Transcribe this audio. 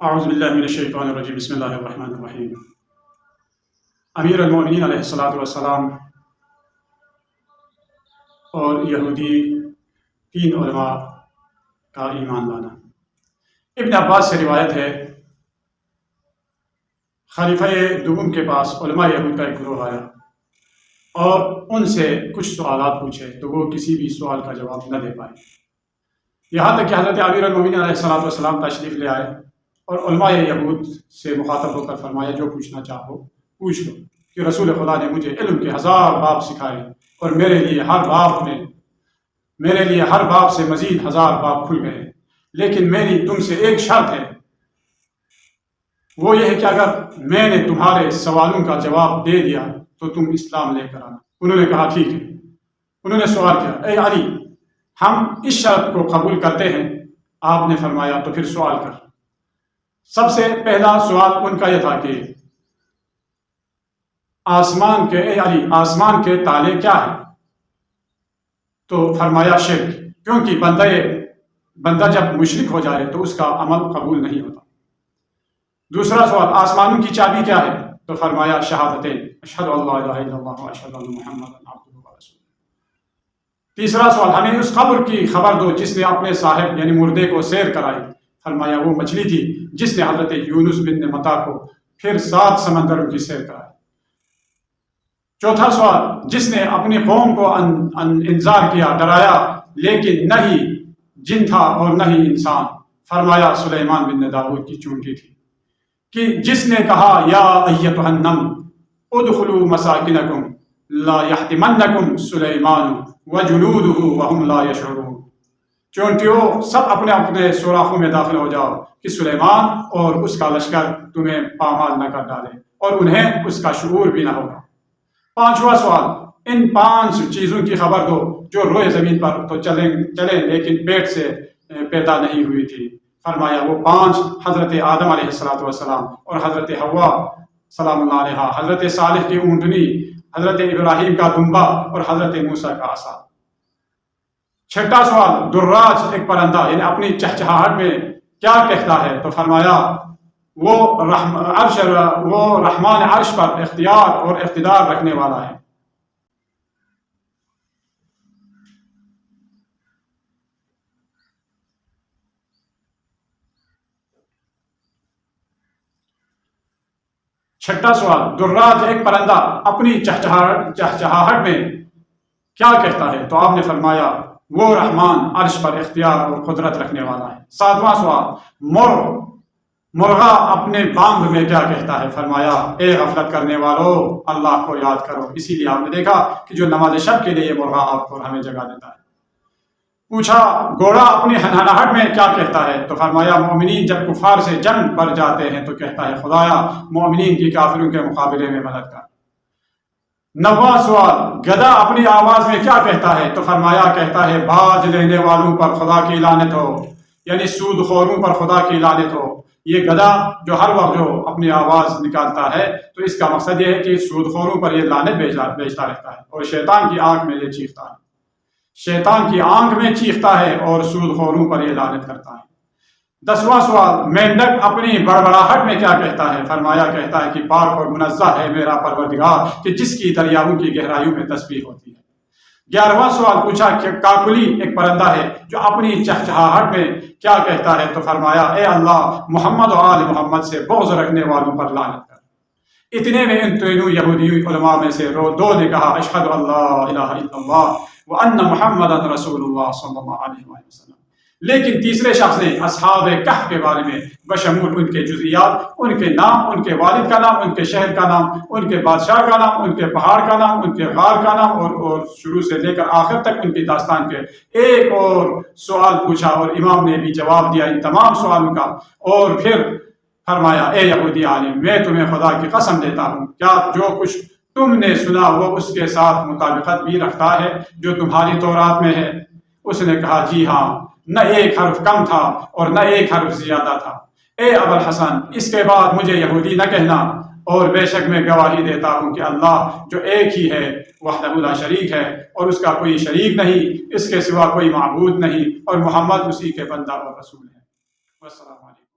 اعوذ باللہ من الشیطان الرجیم بسم اللہ الرحمن الرحیم۔ امیر المومنین علیہ الصلوۃ والسلام اور یہودی تین علماء کا ایمان لانا۔ ابن عباس سے روایت ہے، خلیفہ دوم کے پاس علماء یہود کا ایک گروہ آیا اور ان سے کچھ سوالات پوچھے تو وہ کسی بھی سوال کا جواب نہ دے پائے، یہاں تک کہ حضرت امیر المومنین علیہ الصلوۃ والسلام تشریف لے آئے اور علماء یہود سے مخاطب ہو کر فرمایا جو پوچھنا چاہو پوچھ لو، کہ رسول خدا نے مجھے علم کے 1000 باب سکھائے اور میرے لیے ہر باب سے مزید 1000 باب کھل گئے، لیکن میری تم سے ایک شرط ہے، وہ یہ ہے کہ اگر میں نے تمہارے سوالوں کا جواب دے دیا تو تم اسلام لے کر آنا۔ انہوں نے کہا ٹھیک ہے۔ انہوں نے سوال کیا، اے علی ہم اس شرط کو قبول کرتے ہیں۔ آپ نے فرمایا تو پھر سوال کر۔ سب سے پہلا سوال ان کا یہ تھا کہ اے علی آسمان کے تالے کیا ہیں؟ تو فرمایا شرک، کیونکہ بندہ جب مشرک ہو جائے تو اس کا عمل قبول نہیں ہوتا۔ دوسرا سوال آسمانوں کی چابی کیا ہے؟ تو فرمایا شہادتین، اشہد ان لا الہ الا اللہ و اشہد ان محمدا عبدہ و رسولہ۔ تیسرا سوال ہمیں اس قبر کی خبر دو جس نے اپنے صاحب یعنی مردے کو سیر کرائی۔ فرمایا وہ مچھلی تھی جس نے حضرت یونس بن متا کو پھر 7 سمندروں کی سیر کرائی۔ چوتھا سوال جس نے اپنی قوم کو انذار کیا، ڈرایا، لیکن نہ ہی جن تھا اور نہ ہی انسان۔ فرمایا سلیمان بن داؤد کی چونٹی تھی، کہ جس نے کہا یا ایتھا النمل ادخلوا مساکنکم لا یحطمنکم سلیمان وجنودہ وہم لا یشعرون۔ چونٹیوں سب اپنے اپنے سوراخوں میں داخل ہو جاؤ کہ سلیمان اور اس کا لشکر تمہیں پامال نہ کر ڈالے اور انہیں اس کا شعور بھی نہ ہوگا۔ پانچواں سوال ان 5 چیزوں کی خبر دو جو روئے زمین پر تو چلیں لیکن پیٹ سے پیدا نہیں ہوئی تھی۔ فرمایا وہ 5 حضرت آدم علیہ السلام اور حضرت حوا سلام اللہ علیہا، حضرت صالح کی اونٹنی، حضرت ابراہیم کا دمبا اور حضرت موسیٰ کا عصا۔ چھٹا سوال دراج ایک پرندہ یعنی اپنی چہچہاہٹ میں کیا کہتا ہے؟ تو فرمایا وہ رحمان عرش پر اختیار اور اقتدار رکھنے والا ہے۔ چھٹا سوال دراج ایک پرندہ اپنی چہچہاہٹ میں کیا کہتا ہے؟ تو آپ نے فرمایا وہ رحمان عرش پر اختیار اور قدرت رکھنے والا ہے۔ 7واں سوال مرغا اپنے بانگ میں کیا کہتا ہے؟ فرمایا اے غفلت کرنے والو اللہ کو یاد کرو۔ اسی لیے آپ نے دیکھا کہ جو نماز شب کے لیے یہ مرغا آپ کو ہمیں جگہ دیتا ہے۔ پوچھا گھوڑا اپنی ہنہناہٹ میں کیا کہتا ہے؟ تو فرمایا مومنین جب کفار سے جنگ پر جاتے ہیں تو کہتا ہے خدایا مومنین کی کافروں کے مقابلے میں مدد کر۔ 9واں سوال گدھا اپنی آواز میں کیا کہتا ہے؟ تو فرمایا کہتا ہے باز لینے والوں پر خدا کی لعنت ہو، یعنی سود خوروں پر خدا کی لعنت ہو۔ یہ گدھا جو ہر وقت جو اپنی آواز نکالتا ہے تو اس کا مقصد یہ ہے کہ سود خوروں پر یہ لعنت بھیجتا رہتا ہے اور شیطان کی آنکھ میں یہ چیختا ہے، شیطان کی آنکھ میں چیختا ہے اور سود خوروں پر یہ لعنت کرتا ہے۔ 10واں سوال مینڈک اپنی بڑبڑاہٹ میں کیا کہتا ہے؟ فرمایا کہتا ہے کہ پاک اور منزہ ہے میرا پروردگار کہ جس کی دریاؤں کی گہرائیوں میں تسبیح ہوتی ہے۔ 11واں سوال پوچھا کہ کاکلی ایک پرندہ ہے جو اپنی چہچہاہٹ میں کیا کہتا ہے؟ تو فرمایا اے اللہ محمد و آل محمد سے بغض رکھنے والوں پر لعنت کر۔ اتنے میں ان تینوں یہودی علماء میں سے 2 نے کہا اشہد ان لا الہ الا اللہ وان محمدا رسول اللہ صلی اللہ علیہ وسلم، لیکن تیسرے شخص نے اصحاب کہف کے بارے میں بشمول ان کے جزئیات، ان کے نام، ان کے والد کا نام، ان کے شہر کا نام، ان کے بادشاہ کا نام، ان کے پہاڑ کا نام، ان کے غار کا نام اور شروع سے لے کر آخر تک ان کی داستان کے ایک اور سوال پوچھا اور امام نے بھی جواب دیا ان تمام سوالوں کا۔ اور پھر فرمایا اے یہودی عالم میں تمہیں خدا کی قسم دیتا ہوں کیا جو کچھ تم نے سنا وہ اس کے ساتھ مطابقت بھی رکھتا ہے جو تمہاری تورات میں ہے؟ اس نے کہا جی ہاں، نہ ایک حرف کم تھا اور نہ ایک حرف زیادہ تھا۔ اے ابو الحسن اس کے بعد مجھے یہودی نہ کہنا، اور بے شک میں گواہی دیتا ہوں کہ اللہ جو ایک ہی ہے وحدہ لا شریک ہے اور اس کا کوئی شریک نہیں، اس کے سوا کوئی معبود نہیں، اور محمد اسی کے بندہ اور رسول ہے۔ والسلام علیکم۔